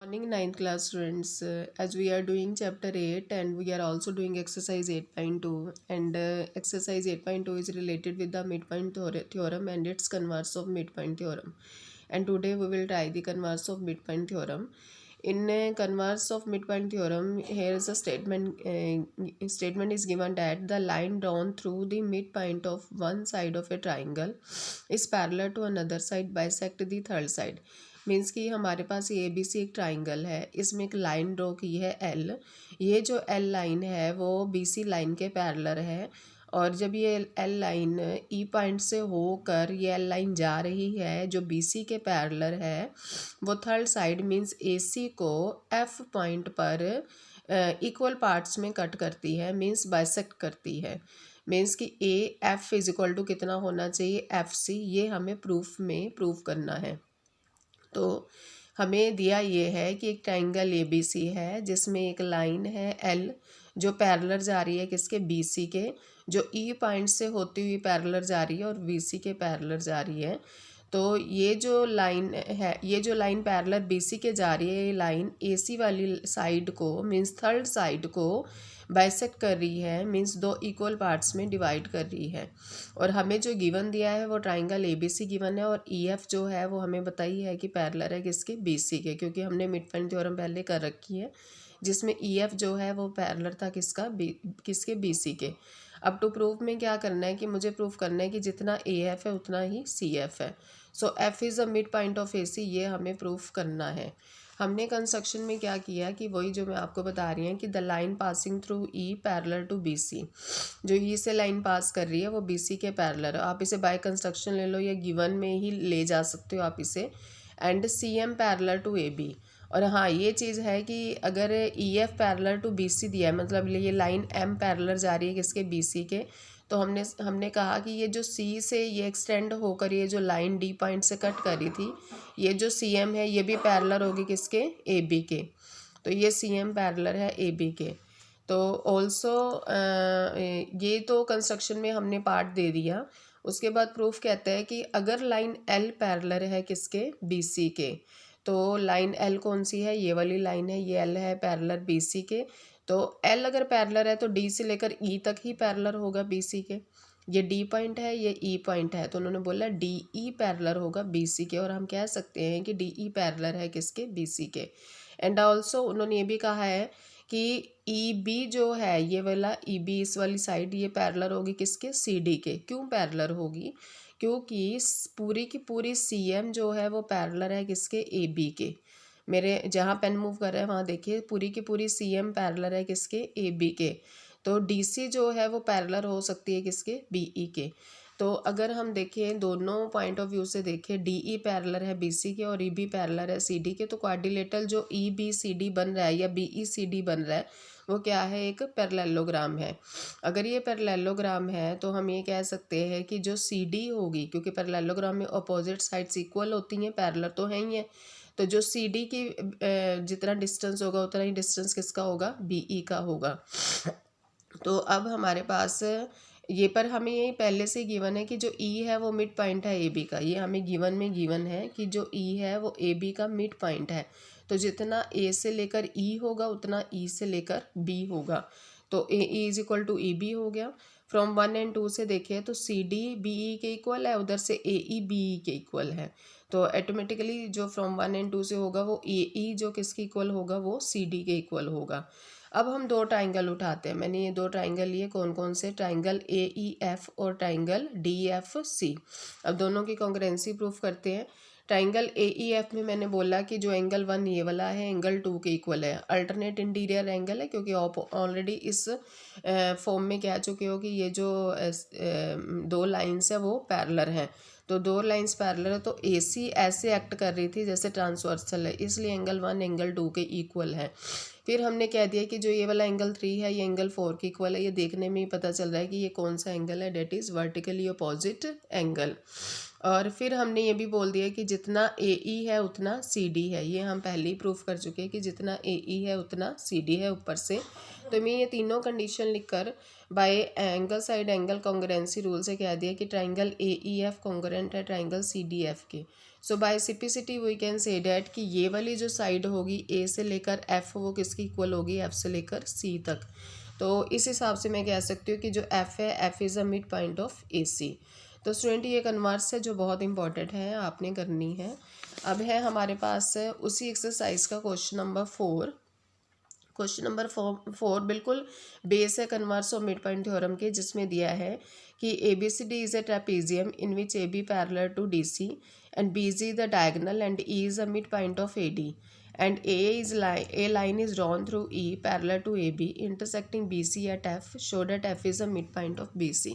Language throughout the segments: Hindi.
Morning ninth class students, as we are doing chapter 8 and we are also doing exercise 8.2, and exercise 8.2 is related with the midpoint theorem and its converse of midpoint theorem. And today we will try the converse of midpoint theorem. In converse of midpoint theorem, here is a statement is given that the line drawn through the midpoint of one side of a triangle is parallel to another side bisect the third side. Means कि हमारे पास ये ABC एक ट्राइंगल है, इसमें एक लाइन ड्रॉ की है L। ये जो L लाइन है वो BC लाइन के पैरेलल है, और जब ये L लाइन E पॉइंट से होकर ये L लाइन जा रही है जो BC के पैरेलल है, वो थर्ड साइड मीन्स AC को F पॉइंट पर इक्वल पार्ट्स में कट करती है, मीन्स बाइसेक्ट करती है। मीन्स कि AF इज इक्वल टू कितना होना चाहिए FC, ये हमें प्रूफ में प्रूव करना है। तो हमें दिया ये है कि एक ट्राइंगल ABC है जिसमें एक लाइन है L जो पैरेलल जा रही है किसके, BC के, जो E पॉइंट से होती हुई पैरेलल जा रही है और BC के पैरेलल जा रही है। तो ये जो लाइन है, ये जो लाइन पैरेलल BC के जा रही है, ये लाइन AC वाली साइड को मीन्स थर्ड साइड को बाइसेक्ट कर रही है, मीन्स दो इक्वल पार्ट्स में डिवाइड कर रही है। और हमें जो गिवन दिया है वो ट्राइंगल ABC गिवन है, और EF जो है वो हमें बताई है कि पैरेलल है किसके, BC के, क्योंकि हमने मिडपॉइंट थ्योरम पहले कर रखी है जिसमें EF जो है वो पैरेलल था किसका, किसके, BC के। अब टू प्रूफ में क्या करना है कि मुझे प्रूफ करना है कि जितना AF है उतना ही CF है। सो F is a mid point of AC, ये हमें प्रूफ करना है। हमने कंस्ट्रक्शन में क्या किया कि वही जो मैं आपको बता रही हूँ कि the line passing through E parallel to BC, जो E से लाइन पास कर रही है वो BC के पैरेलल है। आप इसे बाय कंस्ट्रक्शन ले लो या गिवन में ही ले जा सकते हो आप इसे। And CM parallel to AB। और हाँ, ये चीज़ है कि अगर EF पैरेलल टू BC दिया है, मतलब ये लाइन M पैरेलल जा रही है किसके, BC के, तो हमने कहा कि ये जो C से ये एक्सटेंड होकर ये जो लाइन D पॉइंट से कट करी थी, ये जो CM है ये भी पैरेलल होगी किसके, AB के। तो ये CM पैरेलल है AB के। तो ऑल्सो ये तो कंस्ट्रक्शन में हमने पार्ट दे दिया। उसके बाद प्रूफ कहता है कि अगर लाइन L पैरेलल है किसके, BC के, तो लाइन L कौन सी है, ये वाली लाइन है, ये L है पैरेलल BC के। तो L अगर पैरेलल है तो D से लेकर E तक ही पैरेलल होगा BC के। ये D पॉइंट है, ये E पॉइंट है, तो उन्होंने बोला DE पैरेलल होगा BC के, और हम कह सकते हैं कि DE पैरेलल है किसके, BC के। एंड ऑल्सो उन्होंने ये भी कहा है कि EB जो है, ये वाला EB इस वाली साइड, ये पैरेलल होगी किसके, CD के। क्यों पैरेलल होगी, क्योंकि पूरी की पूरी CM जो है वो पैरेलल है किसके, AB के। मेरे जहाँ पेन मूव कर रहा है वहाँ देखिए, पूरी की पूरी CM पैरेलल है किसके, AB के। तो DC जो है वो पैरेलल हो सकती है किसके, BE के। तो अगर हम देखें दोनों पॉइंट ऑफ व्यू से देखें, DE पैरेलल है BC के और EB पैरेलल है CD के, तो क्वाड्रिलेटरल जो EBCD बन रहा है या BECD बन रहा है वो क्या है, एक पैरेललोग्राम है। अगर ये पैरेललोग्राम है तो हम ये कह सकते हैं कि जो CD होगी, क्योंकि पैरेललोग्राम में अपोजिट साइड्स इक्वल होती हैं, पैरेलल तो है ही है, तो जो CD की जितना डिस्टेंस होगा उतना ही डिस्टेंस किसका होगा, BE का होगा। तो अब हमारे पास ये पर हमें ये पहले से गिवन है कि जो E है वो मिड पॉइंट है AB का, ये हमें गिवन में गिवन है कि जो E है वो AB का मिड पॉइंट है। तो जितना A से लेकर E होगा उतना E से लेकर B होगा, तो AE is equal to EB हो गया। फ्रॉम 1 एंड 2 से देखें तो CD BE के इक्वल है, उधर से AE BE के इक्वल है, तो ऑटोमेटिकली जो फ्रॉम 1 एंड 2 से होगा वो AE जो किसके इक्वल होगा, वो CD के इक्वल होगा। अब हम दो ट्राइंगल उठाते हैं। मैंने ये दो ट्राइंगल लिए, कौन कौन से, ट्राइंगल AEF और ट्राइंगल DFC। अब दोनों की कॉन्ग्रुएंसी प्रूफ करते हैं। ट्राइंगल AEF में मैंने बोला कि जो एंगल 1 ये वाला है एंगल 2 के इक्वल है, अल्टरनेट इंटीरियर एंगल है, क्योंकि आप ऑलरेडी इस फॉर्म में कह चुके हो कि ये जो दो लाइंस है वो पैरेलल हैं। तो दो लाइंस पैरेलल है तो AC ऐसे एक्ट कर रही थी जैसे ट्रांसवर्सल है, इसलिए एंगल 1 एंगल 2 के इक्वल है। फिर हमने कह दिया कि जो ये वाला एंगल 3 है ये एंगल 4 के इक्वल है। ये देखने में ही पता चल रहा है कि ये कौन सा एंगल है, that is vertically opposite angle. और फिर हमने ये भी बोल दिया कि जितना AE है उतना CD है, ये हम पहले ही प्रूफ कर चुके हैं कि जितना AE है उतना CD है ऊपर से। तो मैं ये तीनों कंडीशन लिखकर by angle side angle congruency rule से कह दिया कि ट्राइंगल AEF कॉन्ग्रुएंट है ट्राइंगल CDF के। So by simplicity we can say that कि ये वाली जो साइड होगी ए से लेकर एफ, वो किसकी इक्वल होगी, एफ से लेकर सी तक। तो इस हिसाब से मैं कह सकती हूँ कि जो एफ है, F is a mid point of A C. तो स्टूडेंट ये कन्वर्स है जो बहुत इंपॉर्टेंट है, आपने करनी है। अब है हमारे पास उसी एक्सरसाइज का क्वेश्चन नंबर 4। क्वेश्चन नंबर 4 बिल्कुल बेस है converse of mid point theorem के, जिसमें दिया है कि A B C D is a trapezium in which A B parallel to D C and B G the diagonal and E is a mid point of A D and a line is drawn through E parallel to AB intersecting BC at F, show that F is a midpoint of BC।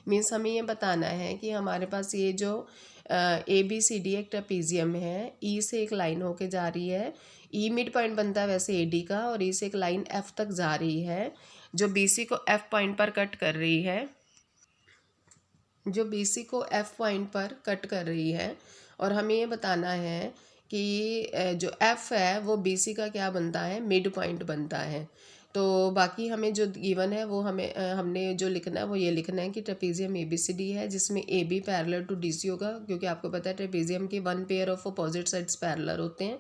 Means हमें ये बताना है कि हमारे पास ये जो ए बी सी डी एक ट्रेपेजियम है, E से एक लाइन होके जा रही है, E मिड पॉइंट बनता है वैसे ए डी का, और E से एक लाइन F तक जा रही है जो BC को F पॉइंट पर कट कर रही है, जो BC को F पॉइंट पर कट कर रही है। और हमें ये बताना है कि जो F है वो BC का क्या बनता है, मिड पॉइंट बनता है। तो बाकी हमें जो गिवन है वो हमने जो लिखना है वो ये लिखना है कि ट्रेपेजियम ABCD है जिसमें AB पैरेलल टू DC होगा, क्योंकि आपको पता है ट्रेपेजियम के one pair of opposite sides parallel होते हैं।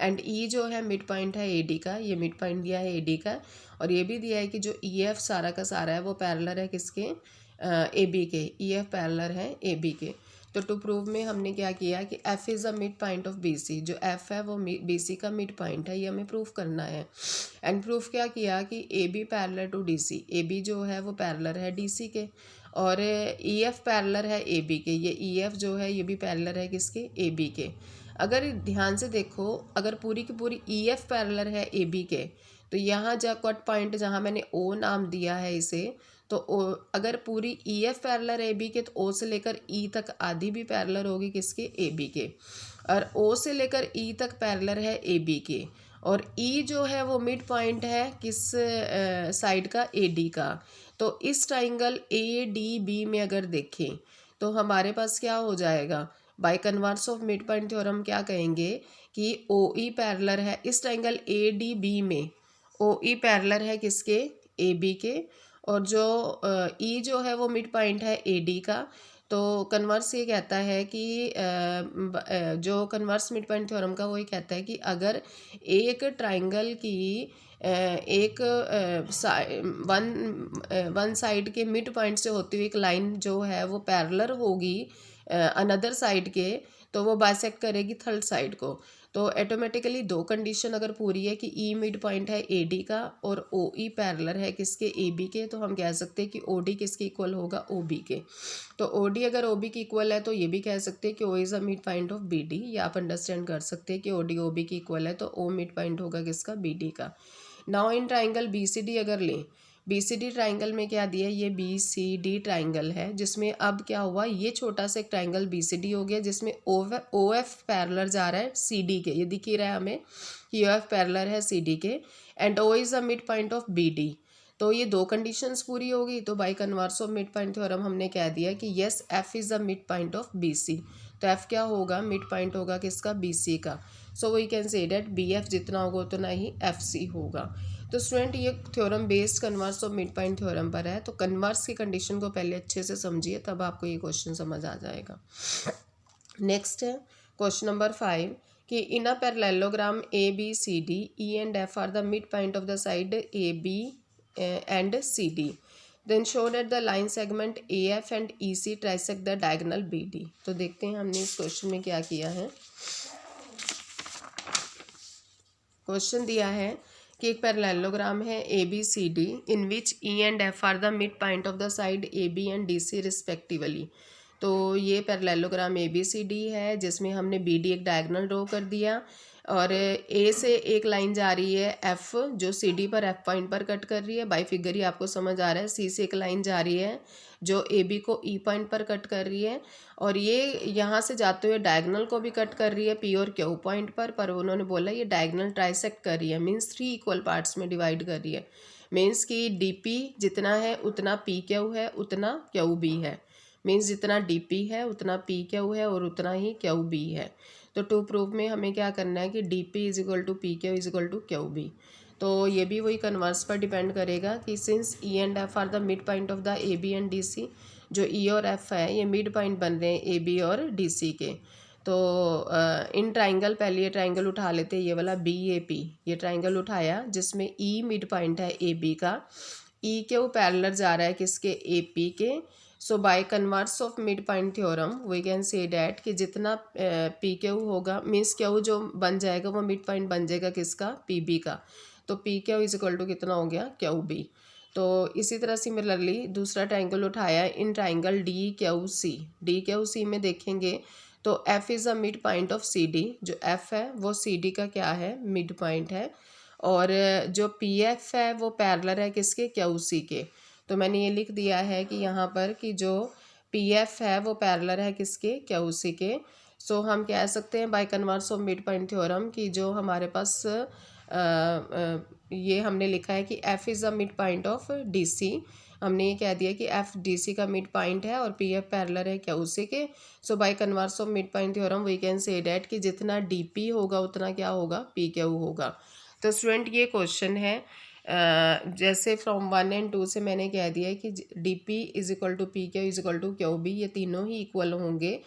एंड E जो है मिड पॉइंट है AD का, ये मिड पॉइंट दिया है AD का। और ये भी दिया है कि जो EF सारा का सारा है वो पैरेलल है किसके, AB के, EF पैरेलल है AB के। तो टू प्रूव में हमने क्या किया कि F is a mid point of BC, जो F है वो BC का मिड पॉइंट है, ये हमें प्रूफ करना है। एंड प्रूफ क्या किया कि AB parallel to DC, AB जो है वो पैरेलल है DC के, और EF पैरेलल है AB के, ये EF जो है ये भी पैरेलल है किसके, AB के। अगर ध्यान से देखो, अगर पूरी की पूरी EF पैरेलल है AB के, तो यहाँ जा कट पॉइंट जहाँ मैंने O नाम दिया है इसे, तो अगर पूरी EF पैरेलल है AB के, तो O से लेकर E तक आधी भी पैरेलल होगी किसके, AB के। और O से लेकर E तक पैरेलल है AB के, और E जो है वो मिड पॉइंट है किस साइड का, AD का। तो इस ट्राइंगल ADB में अगर देखें तो हमारे पास क्या हो जाएगा, bye converse of mid point theorem क्या कहेंगे कि OE पैरेलल है इस ट्राइंगल ADB में, OE पैरेलल है किसके, AB के, और जो E जो है वो मिड पॉइंट है AD का। तो कन्वर्स ये कहता है कि जो कन्वर्स मिड पॉइंट थ्योरम का वो ये कहता है कि अगर एक ट्राइंगल की एक वन साइड के मिड पॉइंट से होती हुई एक लाइन जो है वो पैरेलल होगी अनदर साइड के, तो वो बाइसेक्ट करेगी थर्ड साइड को। तो ऑटोमेटिकली दो कंडीशन अगर पूरी है कि ई मिड पॉइंट है AD का और OE पैरेलल है किसके, AB के, तो हम कह सकते हैं कि OD किसके इक्वल होगा, OB के। तो OD अगर OB की इक्वल है तो ये भी कह सकते हैं कि O is a mid point of BD। ये आप अंडरस्टैंड कर सकते हैं कि OD OB की इक्वल है तो O मिड पॉइंट होगा किसका, BD का। नाउ इन ट्राइंगल BCD अगर लें, BCD ट्राइंगल में क्या दिया है, ये BCD ट्राइंगल है जिसमें अब क्या हुआ, ये छोटा सा एक ट्राइंगल BCD हो गया जिसमें OF पैरेलल जा रहा है CD के, ये दिख ही रहा है हमें कि OF पैरेलल है CD के, and O is a mid point of BD। तो ये दो कंडीशंस पूरी होगी, तो bye converse of mid point theorem हमने कह दिया कि yes F is a mid point of BC। तो F क्या होगा, मिड पॉइंट होगा किसका, BC का। So we can say that BF जितना होगा उतना ही FC होगा। तो स्टूडेंट ये theorem based converse of mid point theorem पर है, तो कन्वर्स की कंडीशन को पहले अच्छे से समझिए तब आपको ये क्वेश्चन समझ आ जाएगा। नेक्स्ट है क्वेश्चन नंबर 5 कि in a parallelogram ABCD E and F are the mid point of the side AB and CD, then show that the line segment AF and EC trisect the diagonal BD। तो देखते हैं हमने इस क्वेश्चन में क्या किया है। क्वेश्चन दिया है कि एक पैरेललोग्राम है ABCD in which E and F are the mid point of the side AB and DC respectively. तो ये पैरेललोग्राम ABCD है जिसमें हमने BD एक डायगोनल ड्रॉ कर दिया, और A से एक लाइन जा रही है F जो CD पर F पॉइंट पर कट कर रही है, बाई फिगर ही आपको समझ आ रहा है। C से एक लाइन जा रही है जो AB को E पॉइंट पर कट कर रही है, और ये यहाँ से जाते हुए डायगोनल को भी कट कर रही है P और Q पॉइंट पर उन्होंने बोला ये डायगोनल ट्राइसेक्ट कर रही है, मीन्स 3 इक्वल पार्ट्स में डिवाइड कर रही है। मीन्स कि DP जितना है उतना PQ है उतना QB है, मीन्स जितना DP है उतना PQ है और उतना ही QB है। तो टू प्रूफ में हमें क्या करना है कि DP is equal to PQ is equal to QB। तो ये भी वही कन्वर्स पर डिपेंड करेगा कि since E and F are the mid point of the AB and DC, जो E और F है ये मिड पॉइंट बन रहे हैं AB और DC के। तो इन ट्राइंगल, पहले ये ट्राइंगल उठा लेते हैं, ये वाला BAP, ये ट्राइंगल उठाया जिसमें E मिड पॉइंट है AB का, EQ पैरेलल जा रहा है किसके, AP के। So by converse of mid point theorem we can say that कि जितना PQ होगा, मीन्स Q जो बन जाएगा वो मिड पॉइंट बन जाएगा किसका, PB का। तो PQ इज इक्वल टू कितना हो गया, QB। तो इसी तरह सिमिलरली दूसरा ट्राइंगल उठाया इन ट्राइंगल DQC में देखेंगे तो F is a mid point of CD, जो F है वो CD का क्या है, मिड पॉइंट है। और जो PF है वो पैरेलल है किसके, QC के। तो मैंने ये लिख दिया है कि यहाँ पर कि जो PF है वो पैरेलल है किसके, QC के। सो हम कह सकते हैं bye converse of mid point theorem कि जो हमारे पास ये हमने लिखा है कि F is a mid point of DC। हमने ये कह दिया कि F DC का मिड पॉइंट है और PF पैरेलल है QC के। So by converse of mid point theorem we can say that कि जितना DP होगा उतना क्या होगा, PQ होगा। तो स्टूडेंट ये क्वेश्चन है जैसे फ्रॉम 1 और 2 से मैंने कह दिया है कि DP is equal to PQ is equal to QB, ये तीनों ही इक्वल होंगे।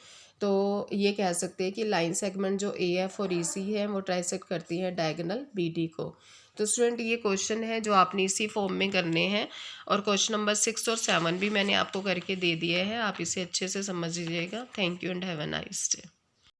तो ये कह सकते हैं कि लाइन सेगमेंट जो AF और EC है वो ट्राइसेक्ट करती है डायगोनल BD को। तो स्टूडेंट ये क्वेश्चन है जो आपने इसी फॉर्म में करने हैं, और क्वेश्चन नंबर 6 और 7 भी मैंने आपको करके दे दिए हैं, आप इसे अच्छे से समझ लीजिएगा। Thank you and have a nice day.